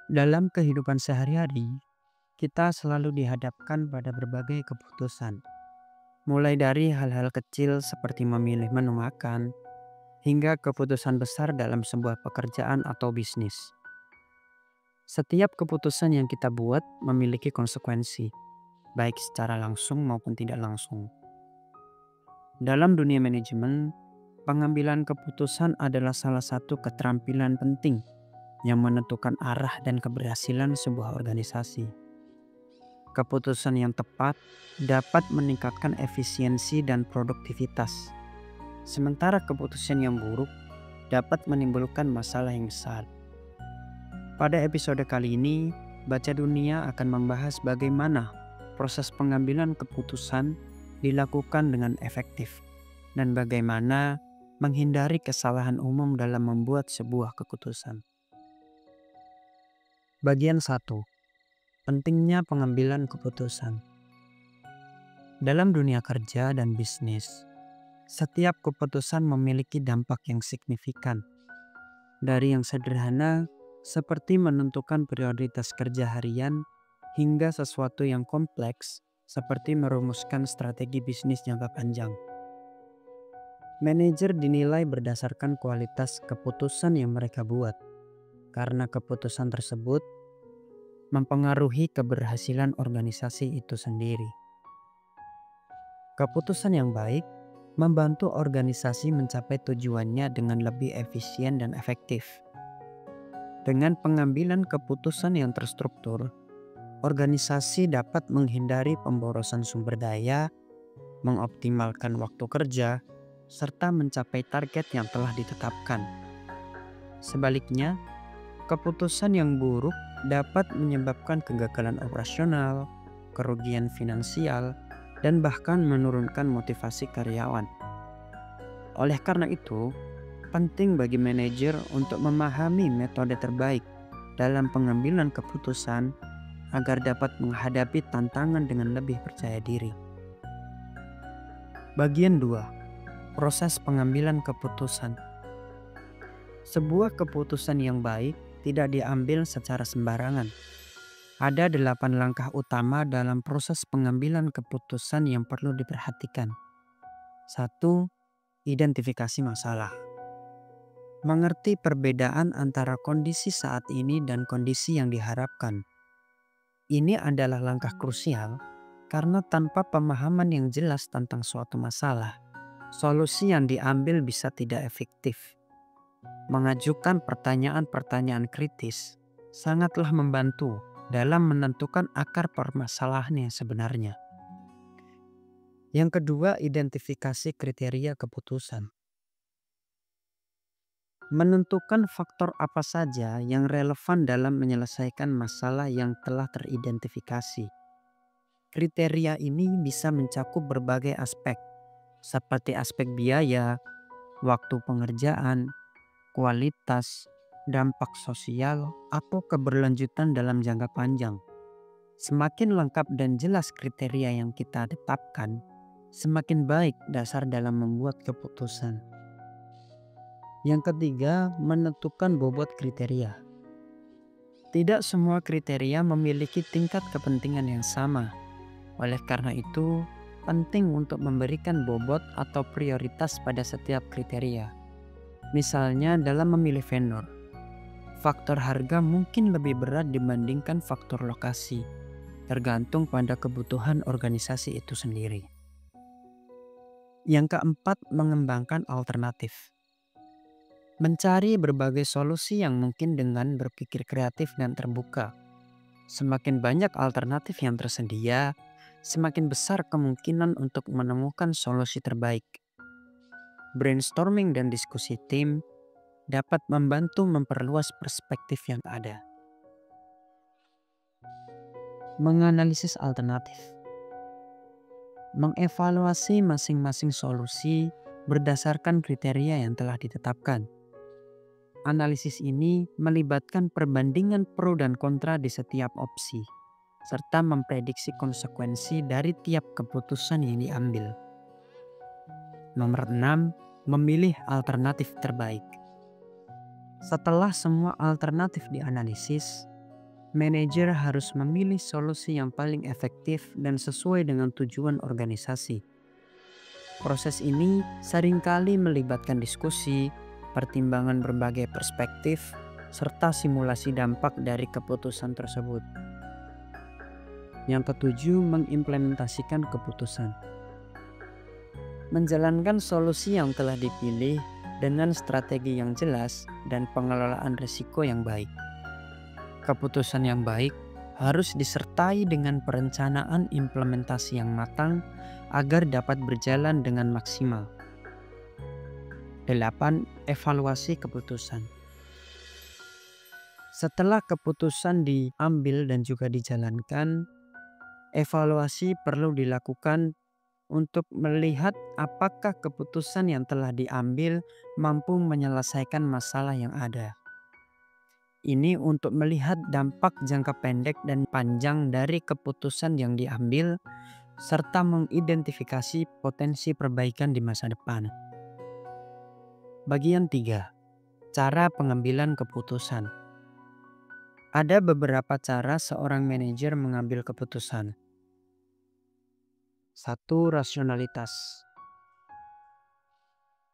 Dalam kehidupan sehari-hari, kita selalu dihadapkan pada berbagai keputusan. Mulai dari hal-hal kecil seperti memilih menu makan, hingga keputusan besar dalam sebuah pekerjaan atau bisnis. Setiap keputusan yang kita buat memiliki konsekuensi, baik secara langsung maupun tidak langsung. Dalam dunia manajemen, pengambilan keputusan adalah salah satu keterampilan penting yang menentukan arah dan keberhasilan sebuah organisasi. Keputusan yang tepat dapat meningkatkan efisiensi dan produktivitas, sementara keputusan yang buruk dapat menimbulkan masalah yang besar. Pada episode kali ini, Baca Dunia akan membahas bagaimana proses pengambilan keputusan dilakukan dengan efektif dan bagaimana menghindari kesalahan umum dalam membuat sebuah keputusan. Bagian 1. Pentingnya pengambilan keputusan. Dalam dunia kerja dan bisnis, setiap keputusan memiliki dampak yang signifikan. Dari yang sederhana seperti menentukan prioritas kerja harian hingga sesuatu yang kompleks seperti merumuskan strategi bisnis jangka panjang. Manajer dinilai berdasarkan kualitas keputusan yang mereka buat, karena keputusan tersebut mempengaruhi keberhasilan organisasi itu sendiri. Keputusan yang baik membantu organisasi mencapai tujuannya dengan lebih efisien dan efektif. Dengan pengambilan keputusan yang terstruktur, organisasi dapat menghindari pemborosan sumber daya, mengoptimalkan waktu kerja, serta mencapai target yang telah ditetapkan. Sebaliknya, keputusan yang buruk dapat menyebabkan kegagalan operasional, kerugian finansial, dan bahkan menurunkan motivasi karyawan. Oleh karena itu, penting bagi manajer untuk memahami metode terbaik dalam pengambilan keputusan agar dapat menghadapi tantangan dengan lebih percaya diri. Bagian 2. Proses pengambilan keputusan. Sebuah keputusan yang baik tidak diambil secara sembarangan. Ada 8 langkah utama dalam proses pengambilan keputusan yang perlu diperhatikan. 1. Identifikasi masalah. Mengerti perbedaan antara kondisi saat ini dan kondisi yang diharapkan. Ini adalah langkah krusial karena tanpa pemahaman yang jelas tentang suatu masalah, solusi yang diambil bisa tidak efektif. Mengajukan pertanyaan-pertanyaan kritis sangatlah membantu dalam menentukan akar permasalahan yang sebenarnya. Yang kedua, identifikasi kriteria keputusan. Menentukan faktor apa saja yang relevan dalam menyelesaikan masalah yang telah teridentifikasi. Kriteria ini bisa mencakup berbagai aspek, seperti aspek biaya, waktu pengerjaan, kualitas, dampak sosial, atau keberlanjutan dalam jangka panjang. Semakin lengkap dan jelas kriteria yang kita tetapkan, semakin baik dasar dalam membuat keputusan. Yang ketiga, menentukan bobot kriteria. Tidak semua kriteria memiliki tingkat kepentingan yang sama. Oleh karena itu, penting untuk memberikan bobot atau prioritas pada setiap kriteria. Misalnya dalam memilih vendor, faktor harga mungkin lebih berat dibandingkan faktor lokasi, tergantung pada kebutuhan organisasi itu sendiri. Yang keempat, mengembangkan alternatif. Mencari berbagai solusi yang mungkin dengan berpikir kreatif dan terbuka. Semakin banyak alternatif yang tersedia, semakin besar kemungkinan untuk menemukan solusi terbaik. Brainstorming dan diskusi tim dapat membantu memperluas perspektif yang ada. Menganalisis alternatif. Mengevaluasi masing-masing solusi berdasarkan kriteria yang telah ditetapkan. Analisis ini melibatkan perbandingan pro dan kontra di setiap opsi, serta memprediksi konsekuensi dari tiap keputusan yang diambil. Nomor 6. Memilih alternatif terbaik. Setelah semua alternatif dianalisis, Manajer harus memilih solusi yang paling efektif dan sesuai dengan tujuan organisasi. Proses ini seringkali melibatkan diskusi, pertimbangan berbagai perspektif, serta simulasi dampak dari keputusan tersebut. Yang ketujuh, mengimplementasikan keputusan. Menjalankan solusi yang telah dipilih dengan strategi yang jelas dan pengelolaan risiko yang baik. Keputusan yang baik harus disertai dengan perencanaan implementasi yang matang agar dapat berjalan dengan maksimal. 8. Evaluasi keputusan. Setelah keputusan diambil dan juga dijalankan, evaluasi perlu dilakukan untuk melihat apakah keputusan yang telah diambil mampu menyelesaikan masalah yang ada. Ini untuk melihat dampak jangka pendek dan panjang dari keputusan yang diambil, serta mengidentifikasi potensi perbaikan di masa depan. Bagian 3. Cara pengambilan keputusan. Ada beberapa cara seorang manajer mengambil keputusan. 1. Rasionalitas.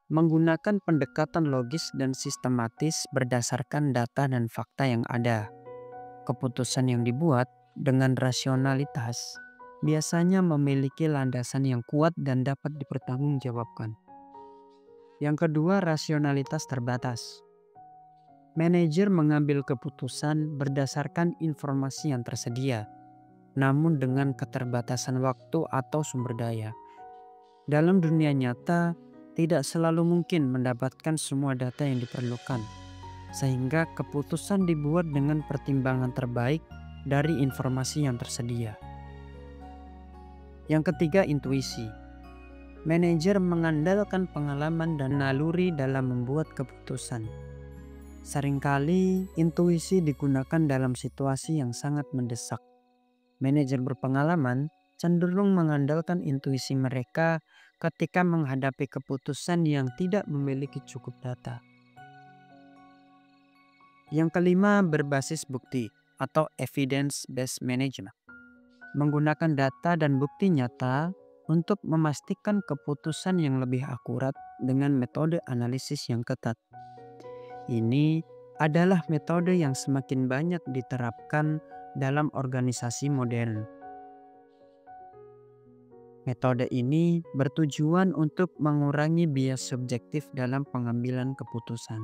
Menggunakan pendekatan logis dan sistematis berdasarkan data dan fakta yang ada. Keputusan yang dibuat dengan rasionalitas biasanya memiliki landasan yang kuat dan dapat dipertanggungjawabkan. Yang kedua, rasionalitas terbatas. Manajer mengambil keputusan berdasarkan informasi yang tersedia, namun dengan keterbatasan waktu atau sumber daya. Dalam dunia nyata, tidak selalu mungkin mendapatkan semua data yang diperlukan, sehingga keputusan dibuat dengan pertimbangan terbaik dari informasi yang tersedia. Yang ketiga, intuisi. Manajer mengandalkan pengalaman dan naluri dalam membuat keputusan. Seringkali intuisi digunakan dalam situasi yang sangat mendesak. Manajer berpengalaman cenderung mengandalkan intuisi mereka ketika menghadapi keputusan yang tidak memiliki cukup data. Yang kelima, berbasis bukti atau evidence-based management. Menggunakan data dan bukti nyata untuk memastikan keputusan yang lebih akurat dengan metode analisis yang ketat. Ini adalah metode yang semakin banyak diterapkan dalam organisasi modern. Metode ini bertujuan untuk mengurangi bias subjektif dalam pengambilan keputusan.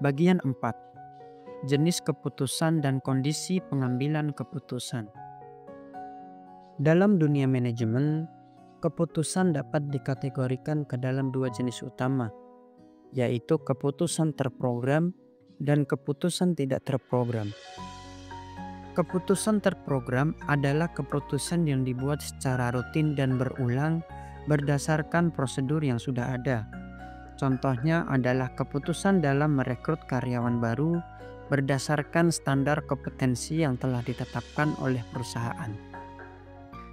Bagian 4. Jenis keputusan dan kondisi pengambilan keputusan. Dalam dunia manajemen, keputusan dapat dikategorikan ke dalam dua jenis utama, yaitu keputusan terprogram dan keputusan tidak terprogram. Keputusan terprogram adalah keputusan yang dibuat secara rutin dan berulang berdasarkan prosedur yang sudah ada. Contohnya adalah keputusan dalam merekrut karyawan baru berdasarkan standar kompetensi yang telah ditetapkan oleh perusahaan.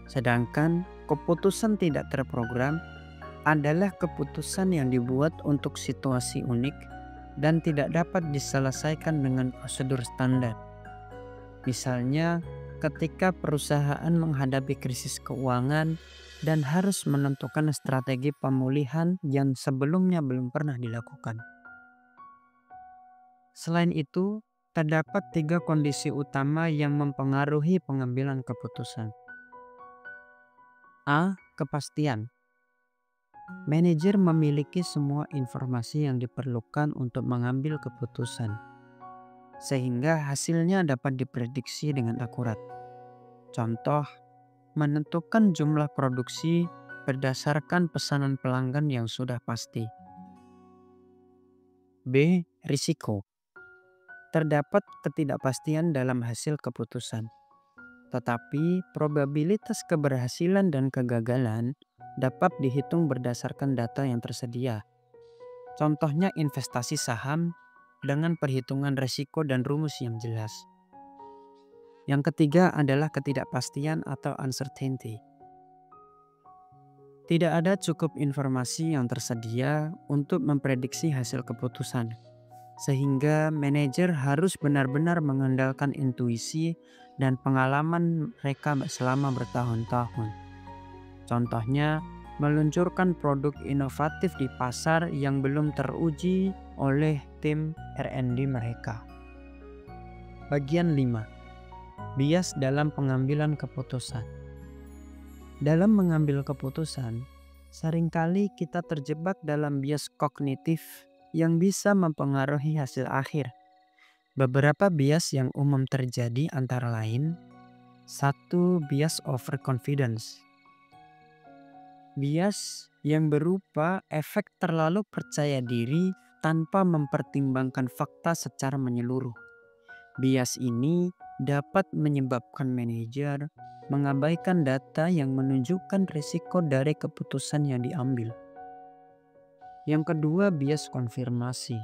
Sedangkan keputusan tidak terprogram adalah keputusan yang dibuat untuk situasi unik dan tidak dapat diselesaikan dengan prosedur standar. Misalnya, ketika perusahaan menghadapi krisis keuangan dan harus menentukan strategi pemulihan yang sebelumnya belum pernah dilakukan. Selain itu, terdapat 3 kondisi utama yang mempengaruhi pengambilan keputusan. A. Kepastian. Manajer memiliki semua informasi yang diperlukan untuk mengambil keputusan, sehingga hasilnya dapat diprediksi dengan akurat. Contoh, menentukan jumlah produksi berdasarkan pesanan pelanggan yang sudah pasti. B. Risiko. Terdapat ketidakpastian dalam hasil keputusan, tetapi probabilitas keberhasilan dan kegagalan dapat dihitung berdasarkan data yang tersedia. Contohnya investasi saham dengan perhitungan risiko dan rumus yang jelas. Yang ketiga adalah ketidakpastian atau uncertainty. Tidak ada cukup informasi yang tersedia untuk memprediksi hasil keputusan, sehingga manajer harus benar-benar mengandalkan intuisi dan pengalaman mereka selama bertahun-tahun. Contohnya, meluncurkan produk inovatif di pasar yang belum teruji oleh tim R&D mereka. Bagian 5. Bias dalam pengambilan keputusan. Dalam mengambil keputusan, seringkali kita terjebak dalam bias kognitif yang bisa mempengaruhi hasil akhir. Beberapa bias yang umum terjadi antara lain: 1. Bias overconfidence. Bias yang berupa efek terlalu percaya diri tanpa mempertimbangkan fakta secara menyeluruh. Bias ini dapat menyebabkan manajer mengabaikan data yang menunjukkan risiko dari keputusan yang diambil. Yang kedua, bias konfirmasi.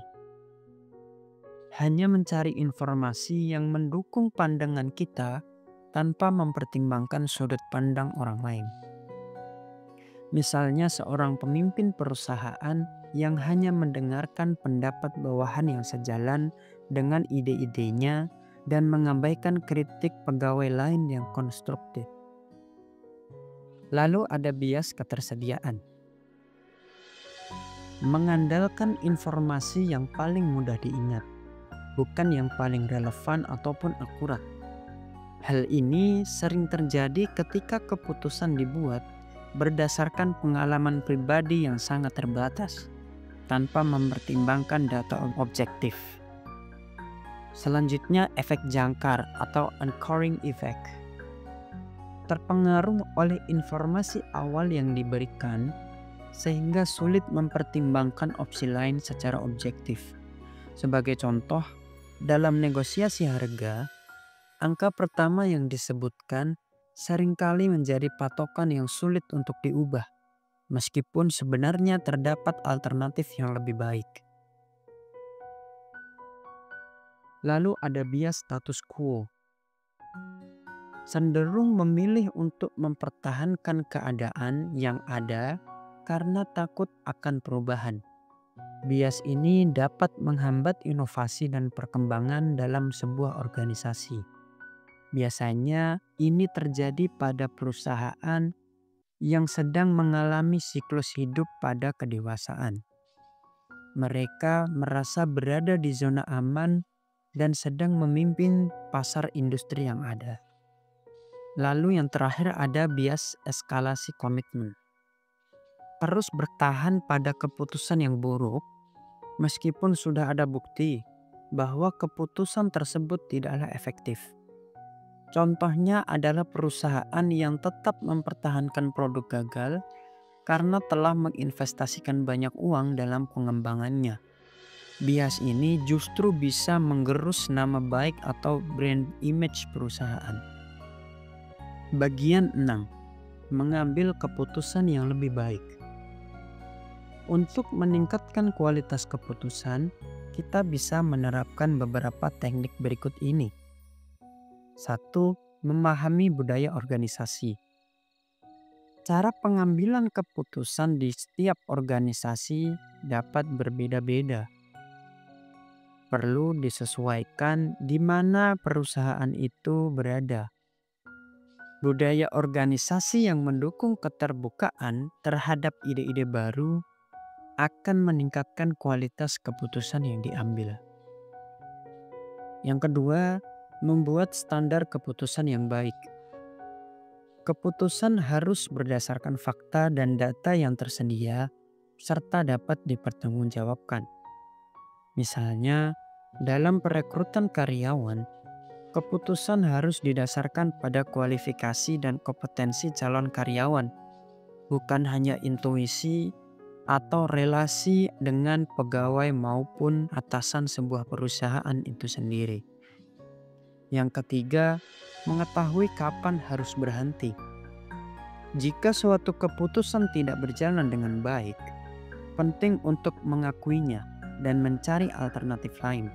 Hanya mencari informasi yang mendukung pandangan kita tanpa mempertimbangkan sudut pandang orang lain. Misalnya seorang pemimpin perusahaan yang hanya mendengarkan pendapat bawahan yang sejalan dengan ide-idenya dan mengabaikan kritik pegawai lain yang konstruktif. Lalu ada bias ketersediaan. Mengandalkan informasi yang paling mudah diingat, bukan yang paling relevan ataupun akurat. Hal ini sering terjadi ketika keputusan dibuat berdasarkan pengalaman pribadi yang sangat terbatas, tanpa mempertimbangkan data objektif. Selanjutnya, efek jangkar atau anchoring effect. Terpengaruh oleh informasi awal yang diberikan, sehingga sulit mempertimbangkan opsi lain secara objektif. Sebagai contoh, dalam negosiasi harga, angka pertama yang disebutkan seringkali menjadi patokan yang sulit untuk diubah, meskipun sebenarnya terdapat alternatif yang lebih baik. Lalu ada bias status quo. Cenderung memilih untuk mempertahankan keadaan yang ada karena takut akan perubahan. Bias ini dapat menghambat inovasi dan perkembangan dalam sebuah organisasi. Biasanya ini terjadi pada perusahaan yang sedang mengalami siklus hidup pada kedewasaan. Mereka merasa berada di zona aman dan sedang memimpin pasar industri yang ada. Lalu yang terakhir ada bias eskalasi komitmen. Terus bertahan pada keputusan yang buruk meskipun sudah ada bukti bahwa keputusan tersebut tidaklah efektif. Contohnya adalah perusahaan yang tetap mempertahankan produk gagal karena telah menginvestasikan banyak uang dalam pengembangannya. Bias ini justru bisa menggerus nama baik atau brand image perusahaan. Bagian 6. Mengambil keputusan yang lebih baik. Untuk meningkatkan kualitas keputusan, kita bisa menerapkan beberapa teknik berikut ini. 1. Memahami budaya organisasi. Cara pengambilan keputusan di setiap organisasi dapat berbeda-beda. Perlu disesuaikan di mana perusahaan itu berada. Budaya organisasi yang mendukung keterbukaan terhadap ide-ide baru akan meningkatkan kualitas keputusan yang diambil. Yang kedua, membuat standar keputusan yang baik. Keputusan harus berdasarkan fakta dan data yang tersedia serta dapat dipertanggungjawabkan. Misalnya, dalam perekrutan karyawan, keputusan harus didasarkan pada kualifikasi dan kompetensi calon karyawan, bukan hanya intuisi atau relasi dengan pegawai maupun atasan sebuah perusahaan itu sendiri. Yang ketiga, mengetahui kapan harus berhenti. Jika suatu keputusan tidak berjalan dengan baik, penting untuk mengakuinya dan mencari alternatif lain.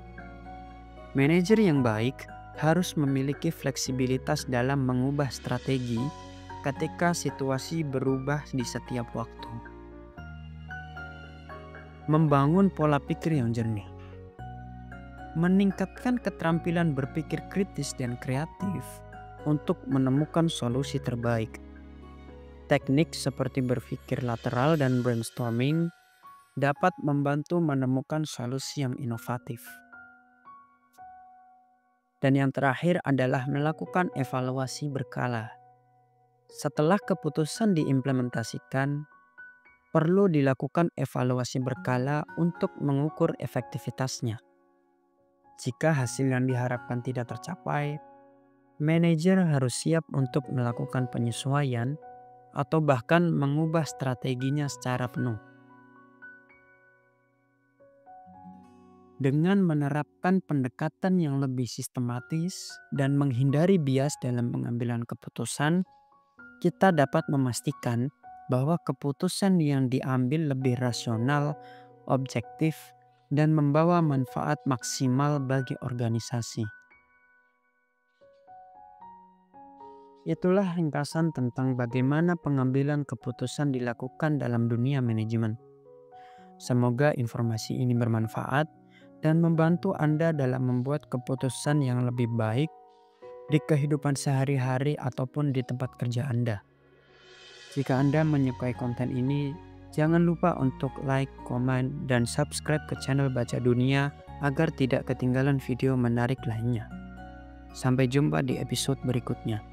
Manajer yang baik harus memiliki fleksibilitas dalam mengubah strategi ketika situasi berubah di setiap waktu. Membangun pola pikir yang jernih. meningkatkan keterampilan berpikir kritis dan kreatif untuk menemukan solusi terbaik. Teknik seperti berpikir lateral dan brainstorming dapat membantu menemukan solusi yang inovatif. Dan yang terakhir adalah melakukan evaluasi berkala. Setelah keputusan diimplementasikan, perlu dilakukan evaluasi berkala untuk mengukur efektivitasnya. Jika hasil yang diharapkan tidak tercapai, manajer harus siap untuk melakukan penyesuaian atau bahkan mengubah strateginya secara penuh. Dengan menerapkan pendekatan yang lebih sistematis dan menghindari bias dalam pengambilan keputusan, kita dapat memastikan bahwa keputusan yang diambil lebih rasional, objektif, dan membawa manfaat maksimal bagi organisasi. Itulah ringkasan tentang bagaimana pengambilan keputusan dilakukan dalam dunia manajemen. Semoga informasi ini bermanfaat dan membantu Anda dalam membuat keputusan yang lebih baik di kehidupan sehari-hari ataupun di tempat kerja Anda. Jika Anda menyukai konten ini, jangan lupa untuk like, komen, dan subscribe ke channel Baca Dunia agar tidak ketinggalan video menarik lainnya. Sampai jumpa di episode berikutnya.